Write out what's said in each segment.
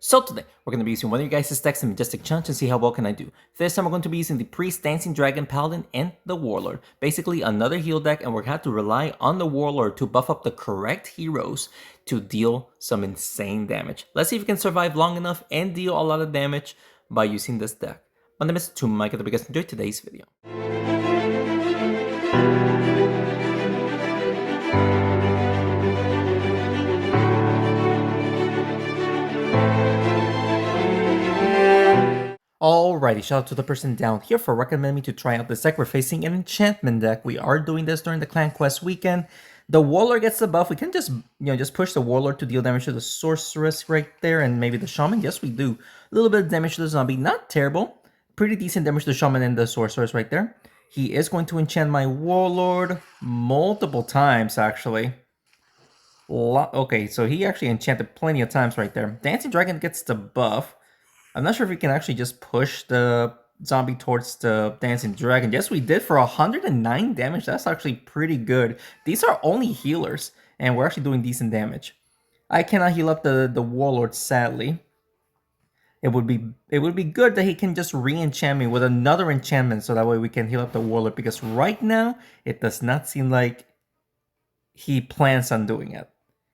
So today, we're going to be using one of you guys' decks in Majestic Challenge and see how well can I do. This time we're going to be using the Priest, Dancing Dragon, Paladin, and the Warlord. Basically another heal deck, and we're going to have to rely on the Warlord to buff up the correct heroes to deal some insane damage. Let's see if we can survive long enough and deal a lot of damage by using this deck. My name is Mike, and I hope you guys enjoyed today's video. Alrighty, shout out to the person down here for recommending me to try out this deck. We're facing an enchantment deck. We are doing this during the Clan Quest weekend. The Warlord gets the buff. We can just, just push the Warlord to deal damage to the Sorceress right there, and maybe the Shaman. Yes, we do. A little bit of damage to the Zombie. Not terrible. Pretty decent damage to the Shaman and the Sorceress right there. He is going to enchant my Warlord multiple times, actually. Okay, so he actually enchanted plenty of times right there. Dancing Dragon gets the buff. I'm not sure if we can actually just push the zombie towards the Dancing Dragon. Yes, we did for 109 damage. That's actually pretty good. These are only healers, and we're actually doing decent damage. I cannot heal up the Warlord, sadly. It would be good that he can just re-enchant me with another enchantment, so that way we can heal up the Warlord, because right now, it does not seem like he plans on doing it.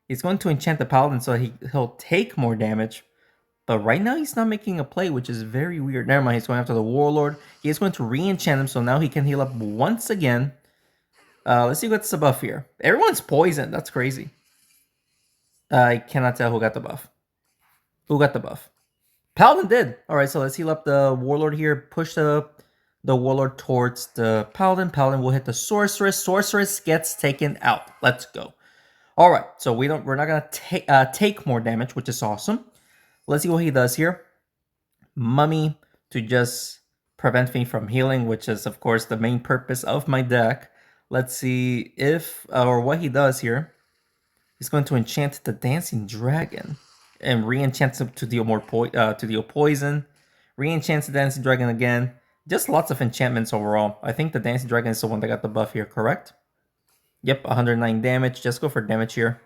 He's going to enchant the Paladin so he'll take more damage. But right now, he's not making a play, which is very weird. Never mind, he's going after the Warlord. He is going to re-enchant him, so now he can heal up once again. Let's see what's the buff here. Everyone's poisoned. That's crazy. I cannot tell who got the buff. Who got the buff? Paladin did. All right, so let's heal up the Warlord here. Push the Warlord towards the Paladin. Paladin will hit the Sorceress. Sorceress gets taken out. Let's go. All right, so we're not gonna take more damage, which is awesome. Let's see what he does here. Mummy to just prevent me from healing, which is, of course, the main purpose of my deck. Let's see if, or what he does here. He's going to enchant the Dancing Dragon and re-enchants him to deal more poison. Re-enchants the Dancing Dragon again. Just lots of enchantments overall. I think the Dancing Dragon is the one that got the buff here, correct? Yep, 109 damage. Just go for damage here.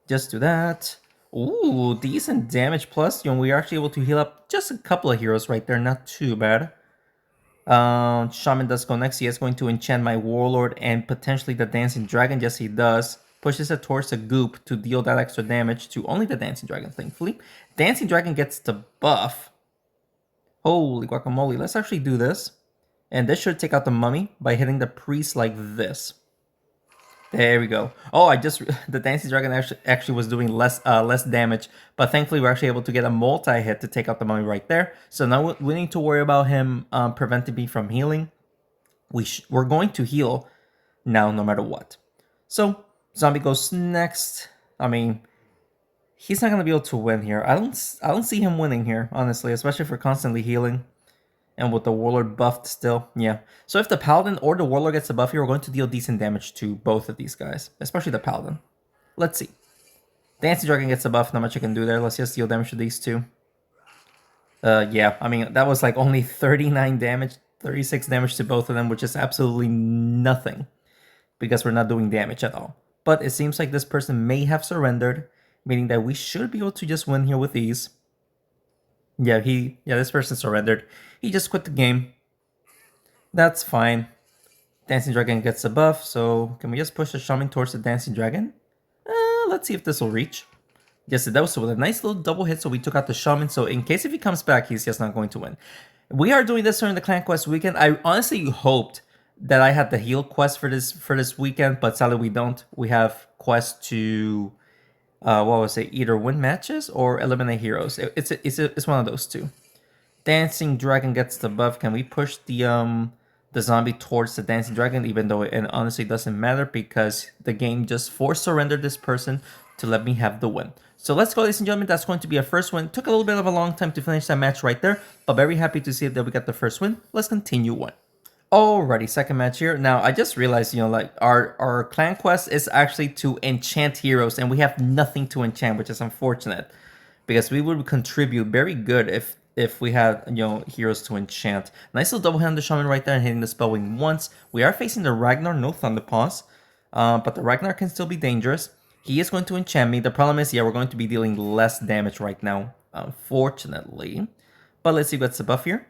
Just do that. Ooh, decent damage plus. We are actually able to heal up just a couple of heroes right there. Not too bad. Shaman does go next. He is going to enchant my Warlord and potentially the Dancing Dragon. Yes, he does. Pushes it towards the goop to deal that extra damage to only the Dancing Dragon, thankfully. Dancing Dragon gets the buff. Holy guacamole. Let's actually do this. And this should take out the Mummy by hitting the Priest like this. There we go. Oh, the Dancing Dragon actually was doing less damage, but thankfully we're actually able to get a multi-hit to take out the Mummy right there. So now we need to worry about him preventing me from healing. We're going to heal now no matter what. So Zombie goes next. I mean, he's not gonna be able to win here. I don't see him winning here, honestly, especially if we're constantly healing. And with the Warlord buffed still, yeah. So if the Paladin or the Warlord gets the buff here, we're going to deal decent damage to both of these guys, especially the Paladin. Let's see. Dancing Dragon gets the buff, not much I can do there. Let's just deal damage to these two. Yeah, I mean, that was like only 39 damage, 36 damage to both of them, which is absolutely nothing because we're not doing damage at all. But it seems like this person may have surrendered, meaning that we should be able to just win here with ease. Yeah, this person surrendered. He just quit the game. That's fine. Dancing Dragon gets a buff, so can we just push the Shaman towards the Dancing Dragon? Let's see if this will reach. Yes, it does. So with a nice little double hit, so we took out the Shaman. So in case if he comes back, he's just not going to win. We are doing this during the Clan Quest weekend. I honestly hoped that I had the heal quest for this weekend, but sadly we don't. We have quests to what was it? Either win matches or eliminate heroes. It's one of those two. Dancing Dragon gets the buff. Can we push the zombie towards the Dancing Dragon? Even though it honestly doesn't matter because the game just forced surrendered this person to let me have the win. So let's go, ladies and gentlemen. That's going to be our first win. Took a little bit of a long time to finish that match right there, but very happy to see that we got the first win. Let's continue on. Alrighty, second match here. Now, I just realized, like, our clan quest is actually to enchant heroes, and we have nothing to enchant, which is unfortunate. Because we would contribute very good if we had, heroes to enchant. Nice little double hit on the Shaman right there and hitting the spell wing once. We are facing the Ragnar, no Thunder Paws. But the Ragnar can still be dangerous. He is going to enchant me. The problem is, we're going to be dealing less damage right now. unfortunately. But let's see what's the buff here.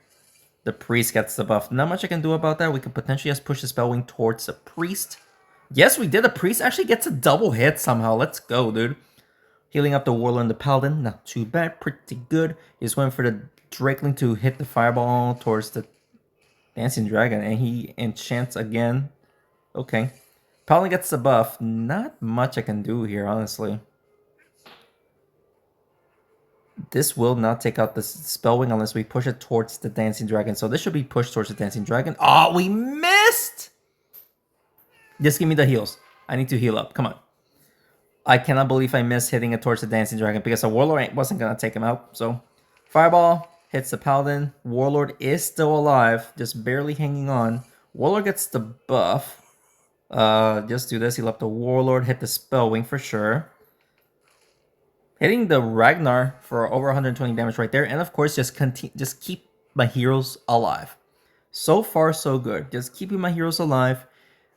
The priest gets the buff. Not much I can do about that. We could potentially just push the spell wing towards the priest. Yes, we did. The priest actually gets a double hit somehow. Let's go, dude. Healing up the Warlord and the Paladin. Not too bad. Pretty good. He's waiting for the Drakeling to hit the fireball towards the Dancing Dragon. And he enchants again. Okay. Paladin gets the buff. Not much I can do here, honestly. This will not take out the Spellwing unless we push it towards the Dancing Dragon. So this should be pushed towards the Dancing Dragon. Oh, we missed! Just give me the heals. I need to heal up. Come on. I cannot believe I missed hitting it towards the Dancing Dragon because the Warlord wasn't going to take him out. So, Fireball hits the Paladin. Warlord is still alive, just barely hanging on. Warlord gets the buff. Just do this. Heal up the Warlord. Hit the Spellwing for sure. Hitting the Ragnar for over 120 damage right there. And of course, just keep my heroes alive. So far, so good. Just keeping my heroes alive.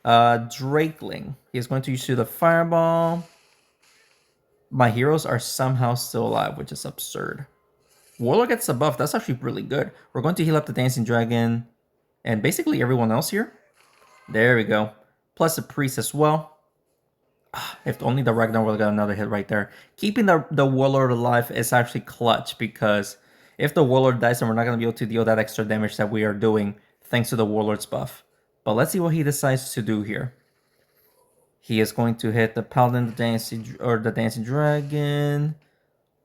Drakeling. He's going to use the Fireball. My heroes are somehow still alive, which is absurd. Warlord gets a buff. That's actually really good. We're going to heal up the Dancing Dragon and basically everyone else here. There we go. Plus the priest as well. If only the Ragnar would have got another hit right there. Keeping the Warlord alive is actually clutch because if the Warlord dies, then we're not going to be able to deal that extra damage that we are doing thanks to the Warlord's buff. But let's see what he decides to do here. He is going to hit the Paladin, the Dancing Dragon.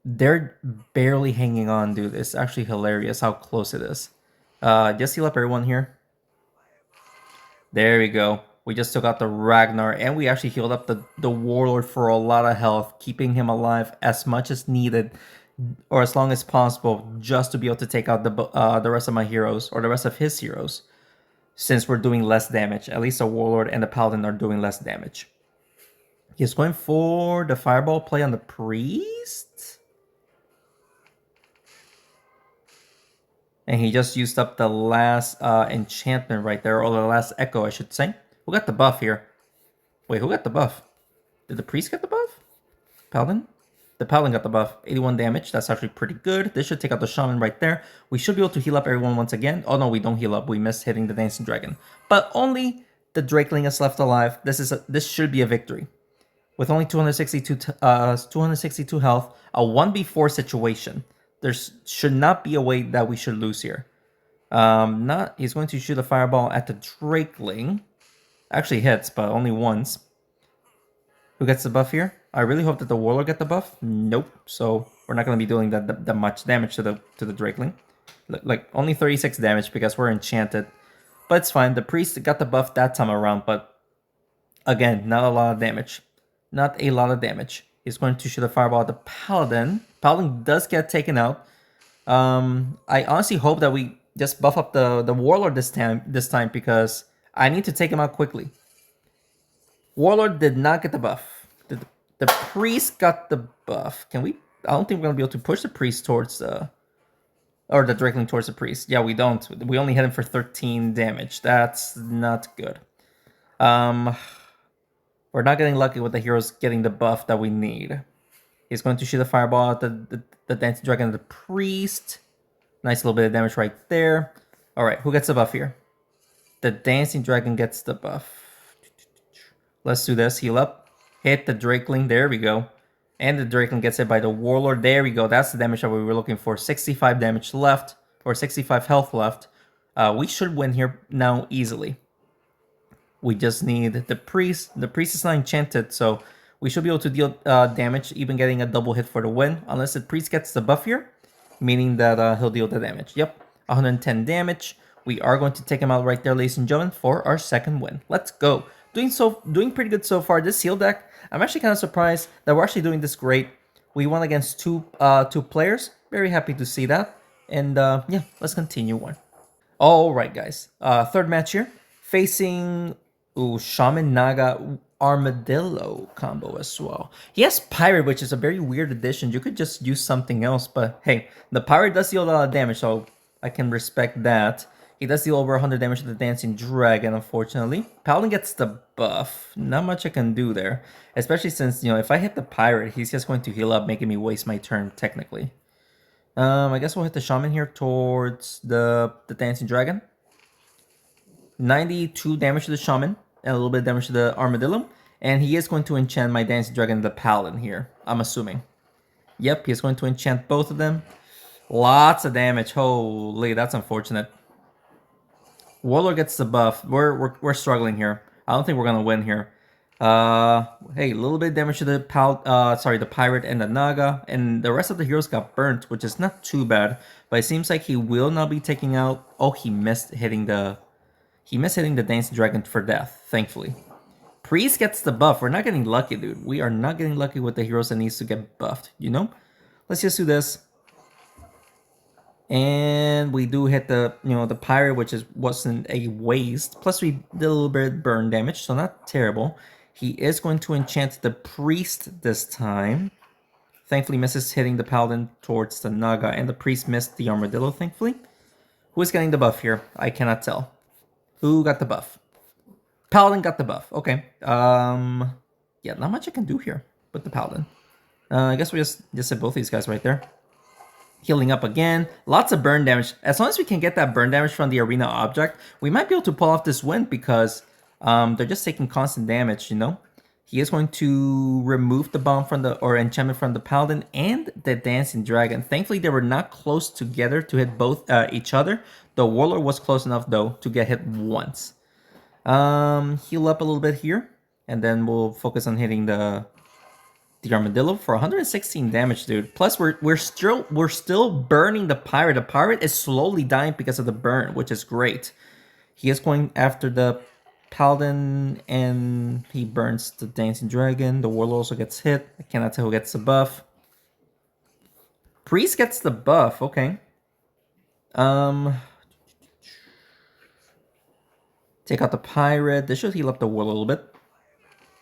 They're barely hanging on, dude. It's actually hilarious how close it is. Just heal up everyone here. There we go. We just took out the Ragnar, and we actually healed up the Warlord for a lot of health, keeping him alive as much as needed, or as long as possible, just to be able to take out the rest of my heroes, or the rest of his heroes, since we're doing less damage. At least the Warlord and the Paladin are doing less damage. He's going for the Fireball play on the Priest. And he just used up the last enchantment right there, or the last echo, I should say. Who got the buff here? Wait, who got the buff? Did the priest get the buff? Paladin? The Paladin got the buff. 81 damage. That's actually pretty good. This should take out the Shaman right there. We should be able to heal up everyone once again. Oh no, we don't heal up. We missed hitting the Dancing Dragon. But only the Drakeling is left alive. This should be a victory. With only 262 health, a 1v4 situation. There should not be a way that we should lose here. He's going to shoot a fireball at the Drakeling. Actually hits, but only once. Who gets the buff here? I really hope that the Warlord get the buff. Nope. So we're not going to be doing that much damage to the Drakeling. Like only 36 damage because we're enchanted. But it's fine. The priest got the buff that time around, but again, not a lot of damage. Not a lot of damage. He's going to shoot a fireball at the Paladin. Paladin does get taken out. I honestly hope that we just buff up the Warlord this time because I need to take him out quickly. Warlord did not get the buff. The priest got the buff. Can we? I don't think we're gonna be able to push the priest towards the Drakeling towards the priest. Yeah, we don't. We only hit him for 13 damage. That's not good. We're not getting lucky with the heroes getting the buff that we need. He's going to shoot a fireball at the Dancing Dragon and the priest. Nice little bit of damage right there. All right, who gets the buff here? The Dancing Dragon gets the buff. Let's do this. Heal up. Hit the Drakeling. There we go. And the Drakeling gets hit by the Warlord. There we go. That's the damage that we were looking for. 65 damage left. Or 65 health left. We should win here now easily. We just need the priest. The priest is not enchanted, so we should be able to deal damage, even getting a double hit for the win. Unless the priest gets the buff here, meaning that he'll deal the damage. Yep, 110 damage. We are going to take him out right there, ladies and gentlemen, for our second win. Let's go. Doing pretty good so far. This seal deck, I'm actually kind of surprised that we're actually doing this great. We won against two players. Very happy to see that. And yeah, let's continue on. All right, guys. Third match here, facing Shaman Naga Armadillo combo as well. He has Pirate, which is a very weird addition. You could just use something else, but hey, the Pirate does deal a lot of damage, so I can respect that. He does deal over 100 damage to the Dancing Dragon, unfortunately. Paladin gets the buff. Not much I can do there. Especially since, if I hit the Pirate, he's just going to heal up, making me waste my turn, technically. I guess we'll hit the Shaman here towards the Dancing Dragon. 92 damage to the Shaman, and a little bit of damage to the Armadillo. And he is going to enchant my Dancing Dragon, the Paladin here, I'm assuming. Yep, he's going to enchant both of them. Lots of damage. Holy, that's unfortunate. Warlord gets the buff. We're struggling here. I don't think we're gonna win here. Hey, a little bit of damage to the the pirate and the Naga, and the rest of the heroes got burnt, which is not too bad. But it seems like he will not be taking out. Oh, he missed hitting the Dancing Dragon for death. Thankfully, Priest gets the buff. We're not getting lucky, dude. We are not getting lucky with the heroes that needs to get buffed. You know. Let's just do this. And we do hit the the pirate, which wasn't a waste. Plus we did a little bit of burn damage, so not terrible. He is going to enchant the priest this time. Thankfully misses hitting the paladin towards the Naga, and the priest missed the armadillo, thankfully. Who is getting the buff here? I cannot tell. Who got the buff? Paladin got the buff. Okay. Yeah, not much I can do here with the paladin. I guess we just hit both these guys right there. Healing up again. Lots of burn damage. As long as we can get that burn damage from the arena object, we might be able to pull off this win because they're just taking constant damage, you know? He is going to remove the bomb from or enchantment from the paladin and the dancing dragon. Thankfully, they were not close together to hit both each other. The warlord was close enough though to get hit once. Heal up a little bit here, and then we'll focus on hitting the armadillo for 116 damage, dude. Plus, we're still burning the pirate. The pirate is slowly dying because of the burn, which is great. He is going after the paladin, and he burns the dancing dragon. The warlord also gets hit. I cannot tell who gets the buff. Priest gets the buff. Okay. Take out the pirate. This should heal up the warlord a little bit.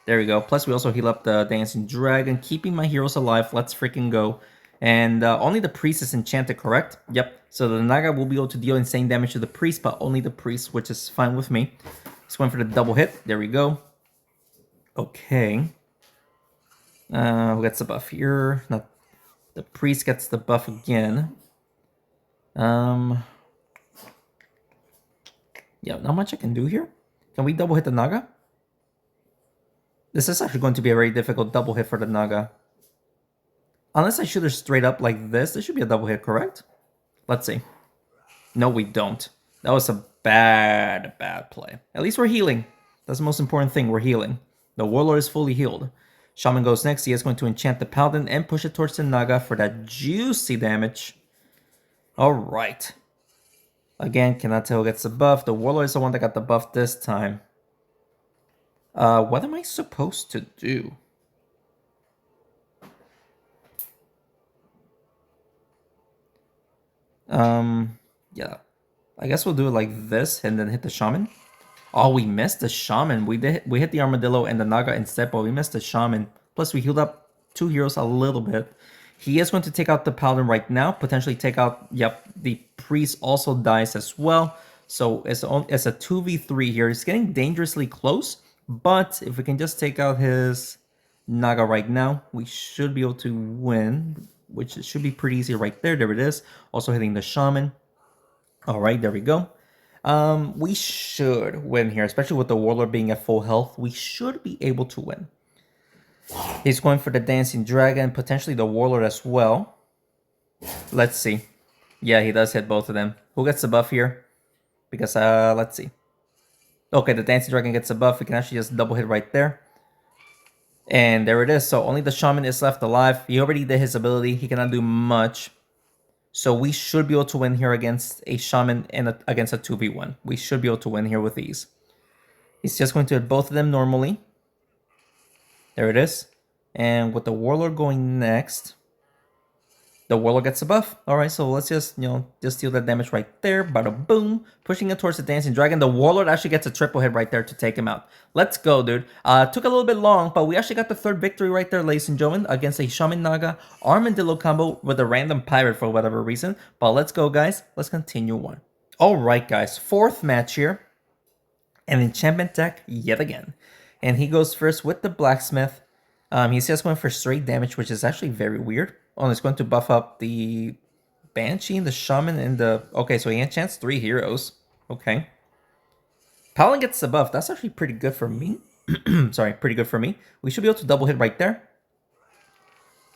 There we go. Plus, we also heal up the Dancing Dragon, keeping my heroes alive. Let's freaking go. And only the priest is enchanted, correct? Yep. So the Naga will be able to deal insane damage to the priest, but only the priest, which is fine with me. Just going for the double hit. There we go. Okay. Who gets the buff here? Not the priest gets the buff again. Yeah, not much I can do here. Can we double hit the Naga? This is actually going to be a very difficult double hit for the Naga. Unless I shoot her straight up like this should be a double hit, correct? Let's see. No, we don't. That was a bad play. At least we're healing. That's the most important thing, we're healing. The Warlord is fully healed. Shaman goes next. He is going to enchant the Paladin and push it towards the Naga for that juicy damage. Alright. Again, cannot tell who gets the buff. The Warlord is the one that got the buff this time. What am I supposed to do? Yeah. I guess we'll do it like this and then hit the Shaman. Oh, we missed the Shaman. We hit the Armadillo and the Naga instead, but we missed the Shaman. Plus, we healed up two heroes a little bit. He is going to take out the Paladin right now. Potentially take out, yep, the Priest also dies as well. So it's a 2v3 here. It's getting dangerously close. But if we can just take out his Naga right now, we should be able to win, which should be pretty easy right there. There it is. Also hitting the Shaman. All right, there we go. We should win here, especially with the Warlord being at full health. We should be able to win. He's going for the Dancing Dragon, potentially the Warlord as well. Let's see. Yeah, he does hit both of them. Who gets the buff here? Because, let's see. Okay, the Dancing Dragon gets a buff. We can actually just double hit right there. And there it is. So only the Shaman is left alive. He already did his ability. He cannot do much. So we should be able to win here against a Shaman and against a 2v1. We should be able to win here with ease. He's just going to hit both of them normally. There it is. And with the Warlord going next, the Warlord gets a buff. Alright, so let's just, just deal that damage right there. Bada boom. Pushing it towards the Dancing Dragon. The Warlord actually gets a triple hit right there to take him out. Let's go, dude. Took a little bit long, but we actually got the third victory right there, ladies and gentlemen, against a Shaman Naga Armadillo combo with a random pirate for whatever reason. But let's go, guys. Let's continue on. Alright, guys. Fourth match here. An enchantment deck yet again. And he goes first with the Blacksmith. He's just going for straight damage, which is actually very weird. Oh, it's going to buff up the Banshee and the Shaman and the... Okay, so he enchants 3 heroes. Okay. Paladin gets the buff. That's actually pretty good for me. Sorry, pretty good for me. We should be able to double hit right there.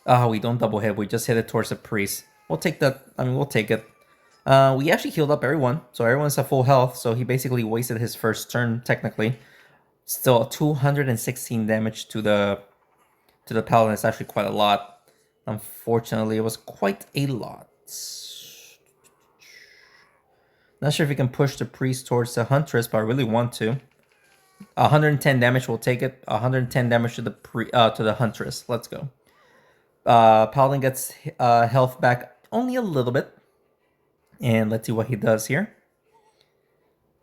Oh, we don't double hit. We just hit it towards the priest. We'll take that. I mean, we'll take it. We actually healed up everyone. So everyone's at full health. So he basically wasted his first turn, technically. Still 216 damage to the paladin. It's actually quite a lot. Unfortunately, it was quite a lot. Not sure if we can push the priest towards the huntress, but I really want to. 110 damage, we'll take it. 110 damage to the huntress. Let's go. Paladin gets health back only a little bit. And let's see what he does here.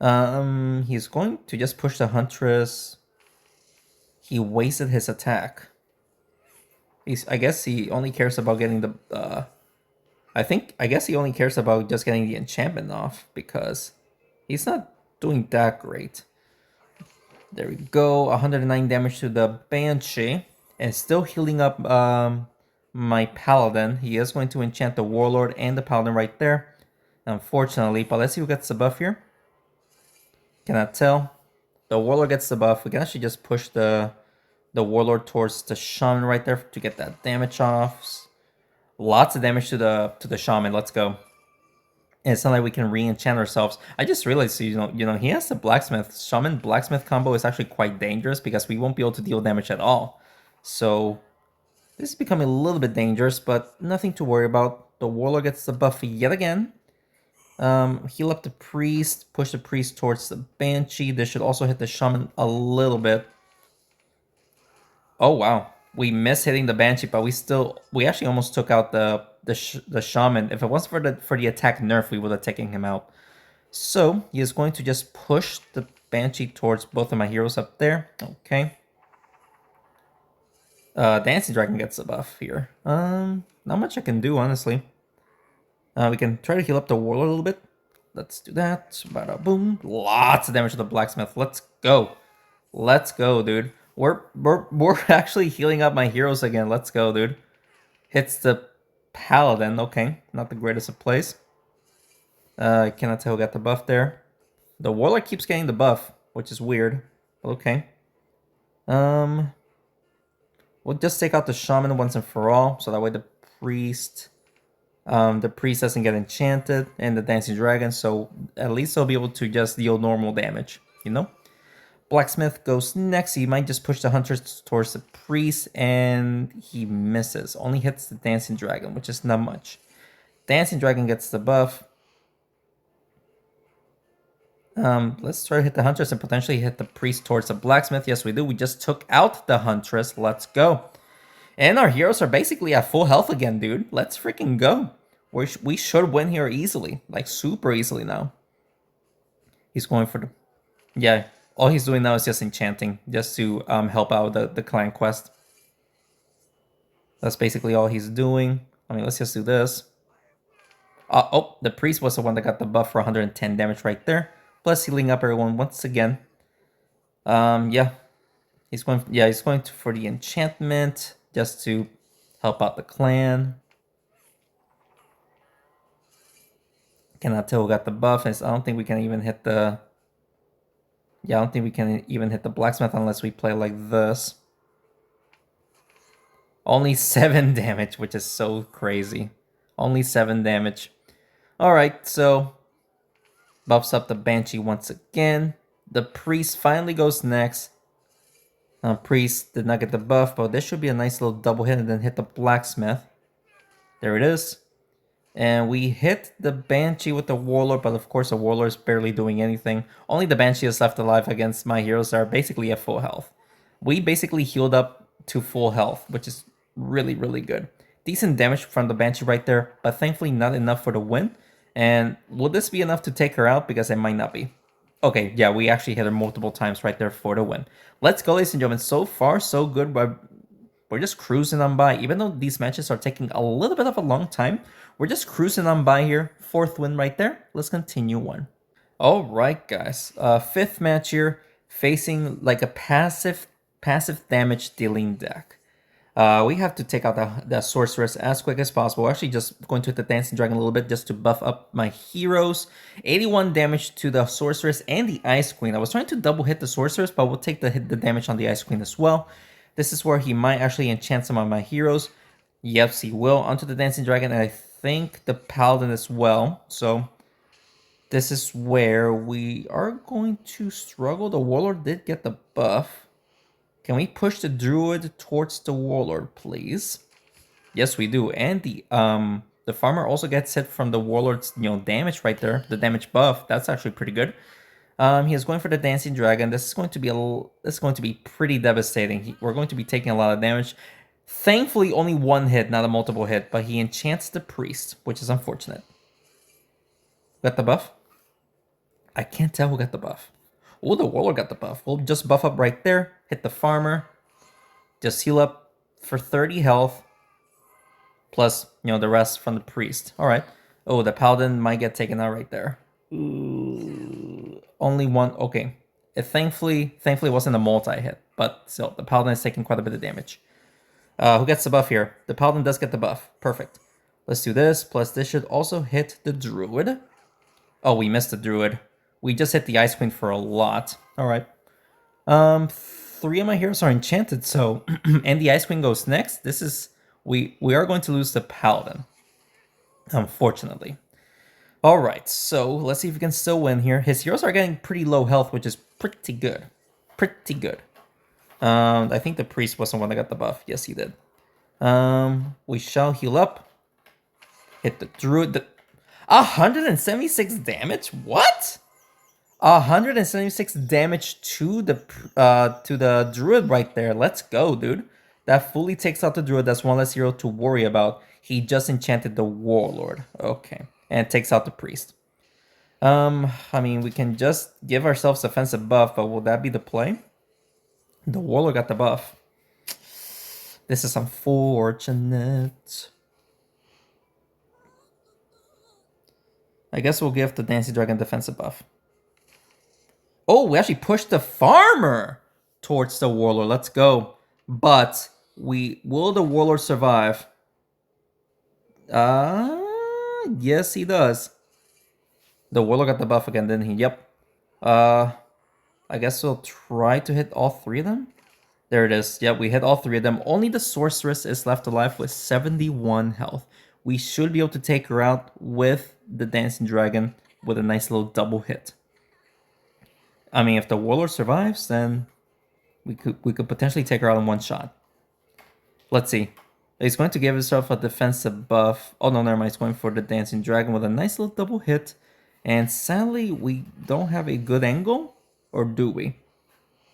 He's going to just push the huntress. He wasted his attack. I guess he only cares about getting the... I guess he only cares about just getting the enchantment off because he's not doing that great. There we go. 109 damage to the Banshee. And still healing up my Paladin. He is going to enchant the Warlord and the Paladin right there. Unfortunately. But let's see who gets the buff here. Cannot tell. The Warlord gets the buff. We can actually just push the Warlord towards the Shaman right there to get that damage off. Lots of damage to the Shaman. Let's go. And it's not like we can re-enchant ourselves. I just realized, you know, he has the Blacksmith. Shaman Blacksmith combo is actually quite dangerous because we won't be able to deal damage at all. So this is becoming a little bit dangerous, but nothing to worry about. The Warlord gets the buff yet again. Heal up the Priest. Push the Priest towards the Banshee. This should also hit the Shaman a little bit. Oh, wow. We missed hitting the Banshee, but we actually almost took out the Shaman. If it wasn't for the attack nerf, we would have taken him out. So he is going to just push the Banshee towards both of my heroes up there. Okay. Dancing Dragon gets a buff here. Not much I can do, honestly. We can try to heal up the Warlord a little bit. Let's do that. Bada boom. Lots of damage to the Blacksmith. Let's go. Let's go, dude. We're actually healing up my heroes again. Let's go, dude. Hits the Paladin. Okay, not the greatest of plays. I cannot tell who got the buff there. The Warlord keeps getting the buff, which is weird. Okay. We'll just take out the Shaman once and for all, so that way the Priest doesn't get enchanted, and the Dancing Dragon, so at least they'll be able to just deal normal damage, you know? Blacksmith goes next. He might just push the Huntress towards the Priest, and he misses. Only hits the Dancing Dragon, which is not much. Dancing Dragon gets the buff. Let's try to hit the Huntress and potentially hit the Priest towards the Blacksmith. Yes, we do. We just took out the Huntress. Let's go. And our heroes are basically at full health again, dude. Let's freaking go. We should win here easily. Like, super easily now. He's going for the... Yeah. All he's doing now is just enchanting, just to help out the clan quest. That's basically all he's doing. I mean, let's just do this. Oh, the Priest was the one that got the buff for 110 damage right there. Plus healing up everyone once again. Yeah. He's going for the enchantment, just to help out the clan. Cannot tell who got the buff. I don't think we can even hit the... Yeah, I don't think we can even hit the Blacksmith unless we play like this. Only 7 damage, which is so crazy. Only 7 damage. Alright, so... buffs up the Banshee once again. The Priest finally goes next. Priest did not get the buff, but this should be a nice little double hit and then hit the Blacksmith. There it is. And we hit the Banshee with the Warlord, but of course the Warlord is barely doing anything. Only the Banshee is left alive against my heroes that are basically at full health. We basically healed up to full health, which is really, really good. Decent damage from the Banshee right there, but thankfully not enough for the win. And will this be enough to take her out? Because it might not be. Okay, yeah, we actually hit her multiple times right there for the win. Let's go, ladies and gentlemen. So far, so good. We're just cruising on by. Even though these matches are taking a little bit of a long time, we're just cruising on by here. 4th win right there. Let's continue on. All right, guys. 5th match here, facing like a passive damage dealing deck. We have to take out the sorceress as quick as possible. We're actually just going to hit the dancing dragon a little bit just to buff up my heroes. 81 damage to the sorceress and the ice queen. I was trying to double hit the sorceress, but we'll take the damage on the ice queen as well. This is where he might actually enchant some of my heroes. Yes, he will. Onto the dancing dragon, and I think the paladin as well. So this is where we are going to struggle. The warlord did get the buff. Can we push the druid towards the warlord, please? Yes, we do. And the farmer also gets hit from the warlord's damage right there, the damage buff. That's actually pretty good. He is going for the dancing dragon. This is going to be pretty devastating. We're going to be taking a lot of damage. Thankfully, only one hit, not a multiple hit, but he enchants the priest, which is unfortunate. Got the buff? I can't tell who got the buff. Oh, the warlord got the buff. We'll just buff up right there. Hit the farmer. Just heal up for 30 health. Plus, the rest from the priest. All right. Oh, the paladin might get taken out right there. Ooh, only one. Okay. It thankfully wasn't a multi-hit. But still, the paladin is taking quite a bit of damage. Who gets the buff here? The paladin does get the buff. Perfect. Let's do this. Plus, this should also hit the druid. Oh, we missed the druid. We just hit the Ice Queen for a lot. All right. 3 of my heroes are enchanted, so and the Ice Queen goes next. This is we are going to lose the Paladin, unfortunately. All right, so let's see if we can still win here. His heroes are getting pretty low health, which is pretty good. Pretty good. I think the priest wasn't one that got the buff. Yes, he did. We shall heal up. Hit the druid. 176 damage? What? 176 damage to the druid right there. Let's go, dude. That fully takes out the druid. That's one less hero to worry about. He just enchanted the warlord. Okay. And it takes out the priest. I mean, we can just give ourselves offensive buff, but will that be the play? The warlord got the buff. This is unfortunate. I guess we'll give the Dancing Dragon defensive buff. Oh, we actually pushed the farmer towards the warlord. Let's go. But will the warlord survive? Yes, he does. The warlord got the buff again, didn't he? Yep. I guess we'll try to hit all 3 of them. There it is. Yep, we hit all 3 of them. Only the sorceress is left alive with 71 health. We should be able to take her out with the Dancing Dragon with a nice little double hit. I mean, if the warlord survives, then we could potentially take her out in one shot. Let's see. He's going to give himself a defensive buff. Oh, no, never mind. He's going for the Dancing Dragon with a nice little double hit. And sadly, we don't have a good angle. Or do we?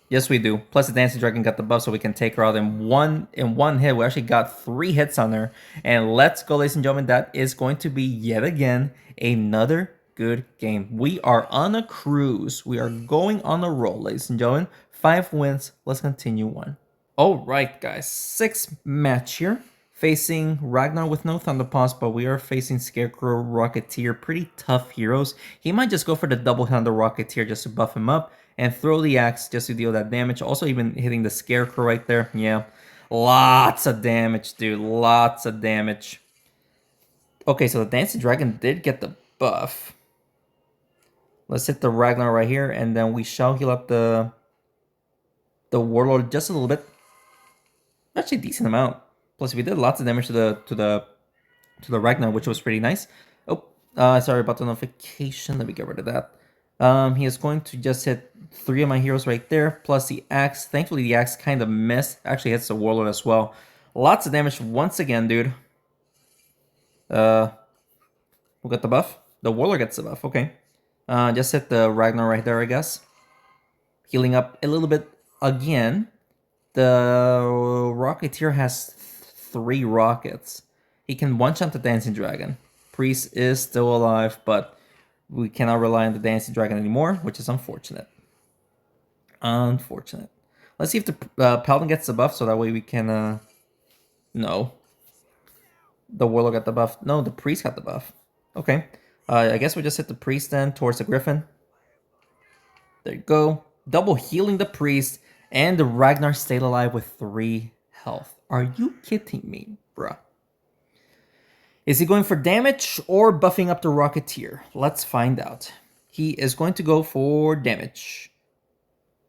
Yes, we do. Plus, the Dancing Dragon got the buff, so we can take her out in one hit. We actually got 3 hits on her. And let's go, ladies and gentlemen. That is going to be, yet again, another good game. We are on a cruise. We are going on a roll, ladies and gentlemen. 5 wins. Let's continue on. All right, guys. 6th match here. Facing Ragnar with no Thunderpaws, but we are facing Scarecrow, Rocketeer. Pretty tough heroes. He might just go for the double hit on the Rocketeer just to buff him up. And throw the axe just to deal that damage. Also even hitting the Scarecrow right there. Yeah. Lots of damage, dude. Lots of damage. Okay, so the Dancing Dragon did get the buff. Let's hit the Ragnar right here. And then we shall heal up the Warlord just a little bit. Actually a decent amount. Plus we did lots of damage to the Ragnar, which was pretty nice. Oh, sorry about the notification. Let me get rid of that. He is going to just hit 3 of my heroes right there, plus the axe. Thankfully, the axe kind of missed. Actually hits the warlord as well. Lots of damage once again, dude. Who got the buff? The warlord gets the buff, okay. Just hit the Ragnar right there, I guess. Healing up a little bit again. The Rocketeer has 3 rockets. He can one-shot the Dancing Dragon. Priest is still alive, but we cannot rely on the Dancing Dragon anymore, which is unfortunate. Unfortunate. Let's see if the Paladin gets the buff, so that way we can... No. The Warlord got the buff. No, the Priest got the buff. Okay. I guess we just hit the Priest then towards the Griffin. There you go. Double healing the Priest, and the Ragnar stayed alive with 3 health. Are you kidding me, bruh? Is he going for damage or buffing up the Rocketeer? Let's find out. He is going to go for damage,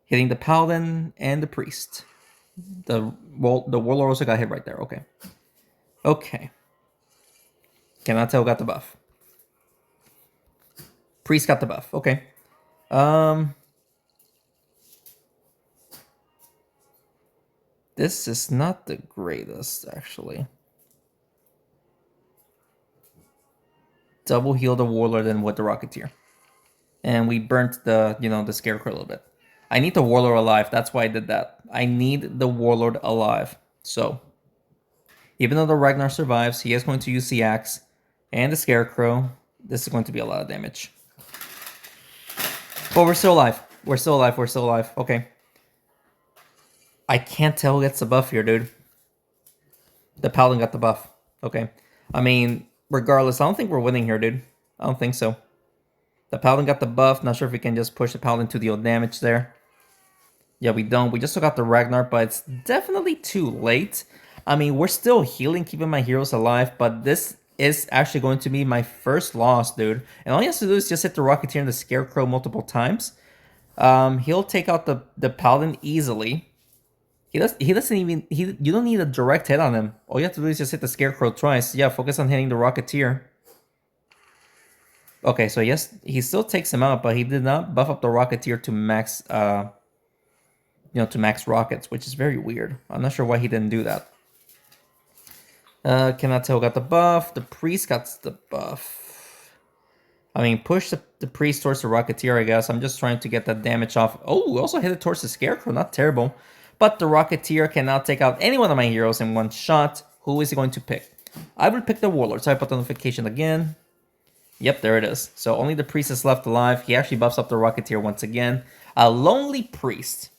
hitting the Paladin and the Priest. The Warlord also got hit right there. Okay. Okay. Cannot tell who got the buff. Priest got the buff. Okay. This is not the greatest, actually. Double heal the Warlord and with the Rocketeer. And we burnt the, the Scarecrow a little bit. I need the Warlord alive. That's why I did that. I need the Warlord alive. So, even though the Ragnar survives, he is going to use the Axe and the Scarecrow. This is going to be a lot of damage. But we're still alive. We're still alive. We're still alive. Okay. I can't tell who gets the buff here, dude. The Paladin got the buff. Okay. I mean, regardless, I don't think we're winning here, dude. I don't think so. The Paladin got the buff. Not sure if we can just push the Paladin to deal damage there. Yeah, we don't. We just took out the Ragnar, but it's definitely too late. I mean, we're still healing, keeping my heroes alive, but this is actually going to be my first loss, dude. And all he has to do is just hit the Rocketeer and the Scarecrow multiple times. He'll take out the Paladin easily. He doesn't even you don't need a direct hit on him. All you have to do is just hit the Scarecrow twice. Yeah, focus on hitting the Rocketeer. Okay, so yes, he still takes him out, but he did not buff up the Rocketeer to max to max rockets, which is very weird. I'm not sure why he didn't do that. Cannot tell got the buff. The Priest got the buff. I mean, push the Priest towards the Rocketeer, I guess. I'm just trying to get that damage off. Oh, we also hit it towards the Scarecrow. Not terrible. But the Rocketeer cannot take out any one of my heroes in one shot. Who is he going to pick? I would pick the Warlord. So I put the notification again. Yep, there it is. So only the Priest is left alive. He actually buffs up the Rocketeer once again. A Lonely Priest.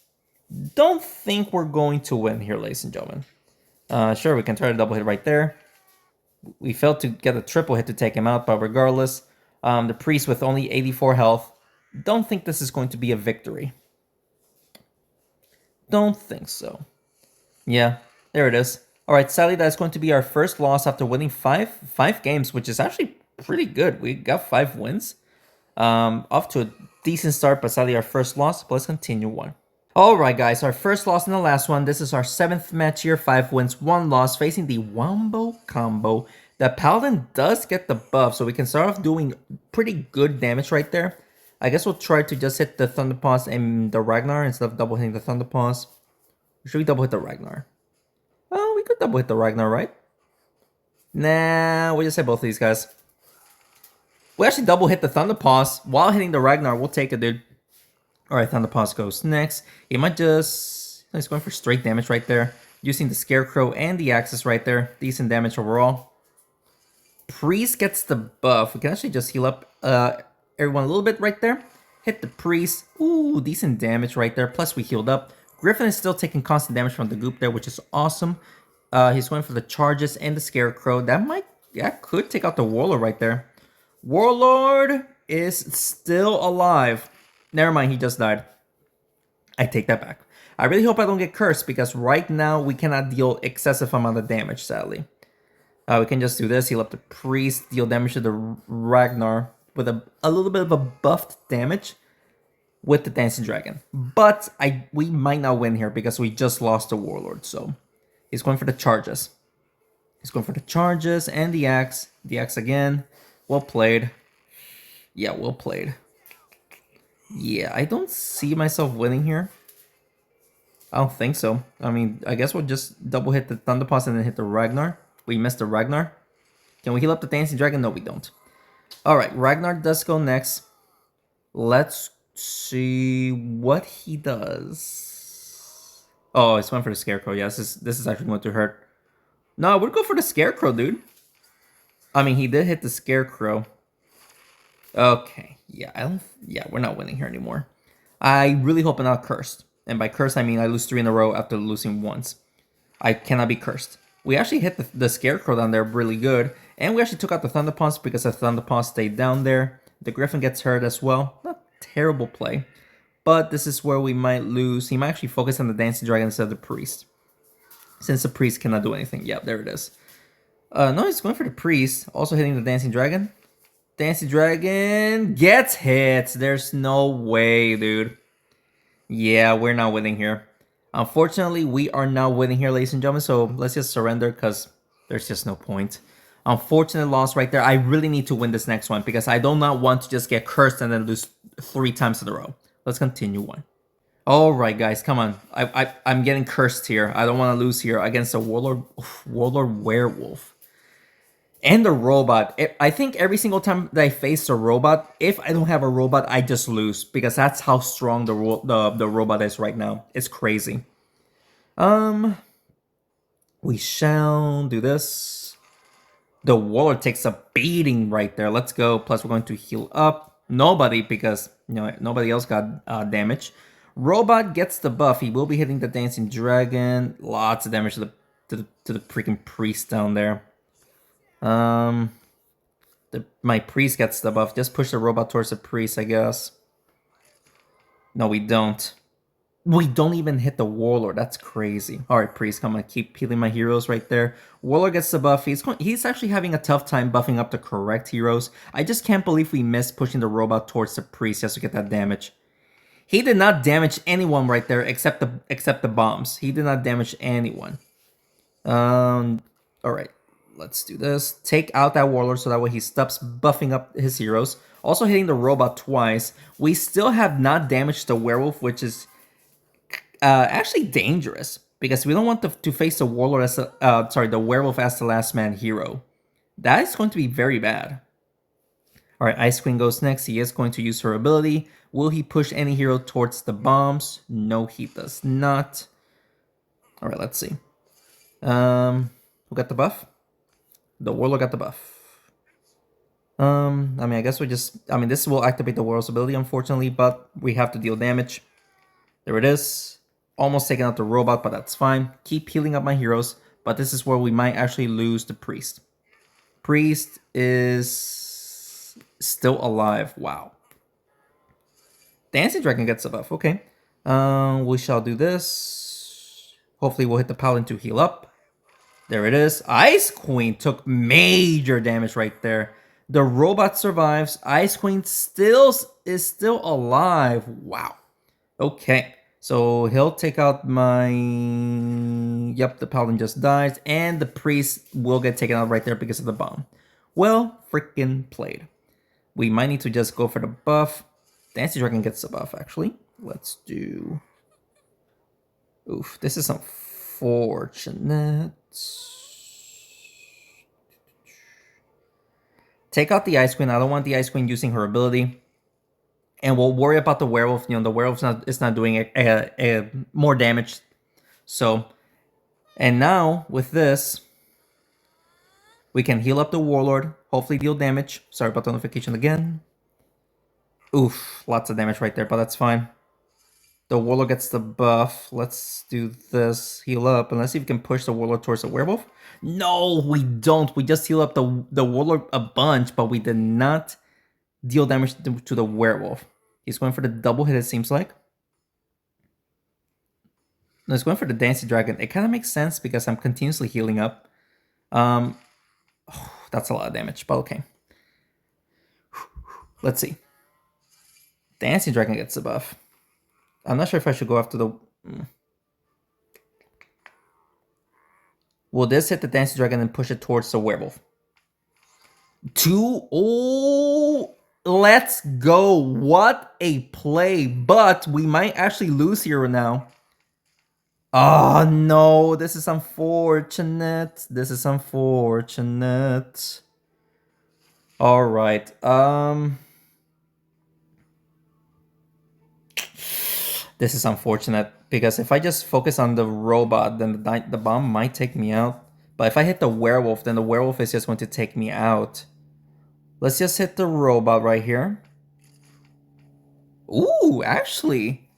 Don't think we're going to win here, ladies and gentlemen. Sure, we can try to double hit right there. We failed to get a triple hit to take him out, but regardless, the Priest with only 84 health. Don't think this is going to be a victory. Don't think so. Yeah, there it is. All right, sadly, that's going to be our first loss after winning five games, which is actually pretty good. We got 5 wins. Off to a decent start, but sadly our first loss. But let's continue on. All right, guys, our first loss in the last one. This is our 7th match here. 5 wins, 1 loss, facing the Wombo combo. The Paladin does get the buff, so we can start off doing pretty good damage right there. I guess we'll try to just hit the Thunderpaws and the Ragnar instead of double hitting the Thunderpaws. Or should we double hit the Ragnar? Oh, we could double hit the Ragnar, right? Nah, we'll just hit both of these guys. We actually double hit the Thunderpaws while hitting the Ragnar. We'll take it, dude. Alright, Thunderpaws goes next. He might just... He's going for straight damage right there. Using the Scarecrow and the Axis right there. Decent damage overall. Priest gets the buff. We can actually just heal up everyone a little bit right there. Hit the Priest. Ooh, decent damage right there. Plus we healed up. Griffin is still taking constant damage from the goop there, which is awesome. He's going for the charges and the Scarecrow. That could take out the Warlord right there. Warlord is still alive. Never mind, he just died. I take that back. I really hope I don't get cursed because right now we cannot deal excessive amount of damage, sadly. We can just do this, heal up the Priest, deal damage to the Ragnar with a little bit of a buffed damage with the Dancing Dragon. But we might not win here because we just lost the Warlord, so he's going for the charges. He's going for the charges and the axe. The axe again. Well played. Yeah, well played. Yeah, I don't see myself winning here. I don't think so. I mean, I guess we'll just double hit the Thunderpaws and then hit the Ragnar. We missed the Ragnar. Can we heal up the Dancing Dragon? No, we don't. Alright, Ragnar does go next. Let's see what he does. Oh, it's one for the Scarecrow. Yeah, this is actually going to hurt. No, I would go for the Scarecrow, dude. I mean, he did hit the Scarecrow. Okay, yeah, we're not winning here anymore. I really hope I'm not cursed. And by cursed, I mean I lose 3 in a row after losing once. I cannot be cursed. We actually hit the Scarecrow down there really good. And we actually took out the Thunderpaws because the Thunderpaws stayed down there. The Griffin gets hurt as well. Not terrible play. But this is where we might lose. He might actually focus on the Dancing Dragon instead of the Priest. Since the priest cannot do anything. Yep, there it is. No, he's going for the priest. Also hitting the dancing dragon. Dancing dragon gets hit. There's no way, dude. Yeah, we're not winning here. Unfortunately, we are not winning here, ladies and gentlemen. So let's just surrender because there's just no point. Unfortunate loss right there. I really need to win this next one because I do not want to just get cursed and then lose 3 times in a row. Let's continue one. All right, guys, come on. I'm getting cursed here. I don't want to lose here against a warlord werewolf and the robot. I think every single time that I face a robot, if I don't have a robot, I just lose because that's how strong the robot is right now. It's crazy. We shall do this. The warlord takes a beating right there. Let's go. Plus, we're going to heal up. Nobody, because nobody else got damage. Robot gets the buff. He will be hitting the dancing dragon. Lots of damage to the freaking priest down there. My priest gets the buff. Just push the robot towards the priest, I guess. No, we don't. We don't even hit the warlord. That's crazy. All right, priest, come on, keep healing my heroes right there. Warlord gets the buff. He's actually having a tough time buffing up the correct heroes. I just can't believe we missed pushing the robot towards the priest just to get that damage. He did not damage anyone right there except the bombs. He did not damage anyone. All right, let's do this. Take out that warlord so that way he stops buffing up his heroes. Also hitting the robot twice. We still have not damaged the werewolf, which is actually dangerous because we don't want to face the warlord as the werewolf as the last man hero. That is going to be very bad. All right, Ice Queen goes next. He is going to use her ability. Will he push any hero towards the bombs? No, he does not. All right, let's see. Who got the buff? The warlord got the buff. I mean, I guess this will activate the warlord's ability, unfortunately, but we have to deal damage. There it is. Almost taking out the robot, but that's fine. Keep healing up my heroes, but this is where we might actually lose the priest. Priest is still alive. Wow. Dancing Dragon gets a buff. Okay. We shall do this. Hopefully we'll hit the paladin to heal up. There it is. Ice Queen took major damage right there. The robot survives. Ice Queen is still alive. Wow. Okay. So he'll take out my... Yep, the paladin just dies. And the priest will get taken out right there because of the bomb. Well, freaking played. We might need to just go for the buff. Dancing Dragon gets the buff, actually. Let's do... Oof, this is unfortunate. Take out the Ice Queen. I don't want the Ice Queen using her ability. And we'll worry about the werewolf. The werewolf is not doing more damage. So, and now with this, we can heal up the warlord. Hopefully deal damage. Sorry about the notification again. Oof, lots of damage right there, but that's fine. The warlord gets the buff. Let's do this. Heal up. And let's see if we can push the warlord towards the werewolf. No, we don't. We just heal up the warlord a bunch, but we did not deal damage to the werewolf. He's going for the double hit, it seems like. No, he's going for the dancing dragon. It kind of makes sense because I'm continuously healing up. That's a lot of damage, but okay. Let's see. Dancing dragon gets the buff. I'm not sure if I should go after the... Will this hit the dancing dragon and push it towards the werewolf? Oh, let's go. What a play. But we might actually lose here now. Oh, no. This is unfortunate. This is unfortunate. All right. This is unfortunate because if I just focus on the robot, then the bomb might take me out. But if I hit the werewolf, then the werewolf is just going to take me out. Let's just hit the robot right here. Ooh, actually,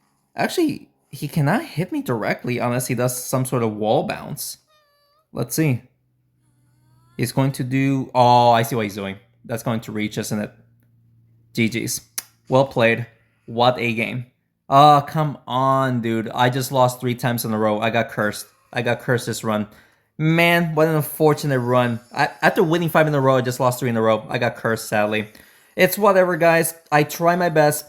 he cannot hit me directly unless he does some sort of wall bounce. Let's see. He's going to do... Oh, I see what he's doing. That's going to reach, isn't it? GG's. Well played. What a game. Oh, come on, dude. I just lost 3 times in a row. I got cursed. I got cursed this run. Man, what an unfortunate run. After winning 5 in a row, I just lost 3 in a row. I got cursed, sadly. It's whatever, guys. I try my best.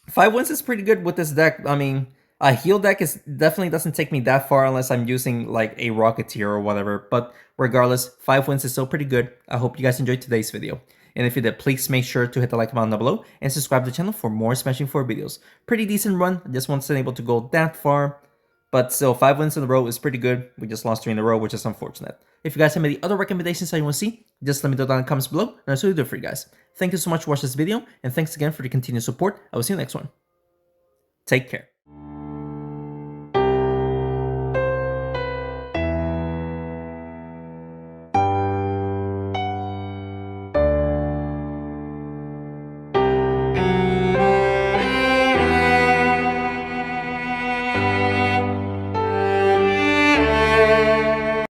5 wins is pretty good with this deck. I mean, a heal deck is definitely doesn't take me that far unless I'm using like a Rocketeer or whatever. But regardless, 5 wins is still pretty good. I hope you guys enjoyed today's video. And if you did, please make sure to hit the like button down below and subscribe to the channel for more Smashing 4 videos. Pretty decent run. I just wasn't able to go that far. But still, 5 wins in a row is pretty good. We just lost 3 in a row, which is unfortunate. If you guys have any other recommendations that you want to see, just let me know down in the comments below, and I'll do it for you guys. Thank you so much for watching this video, and thanks again for the continued support. I will see you next one. Take care.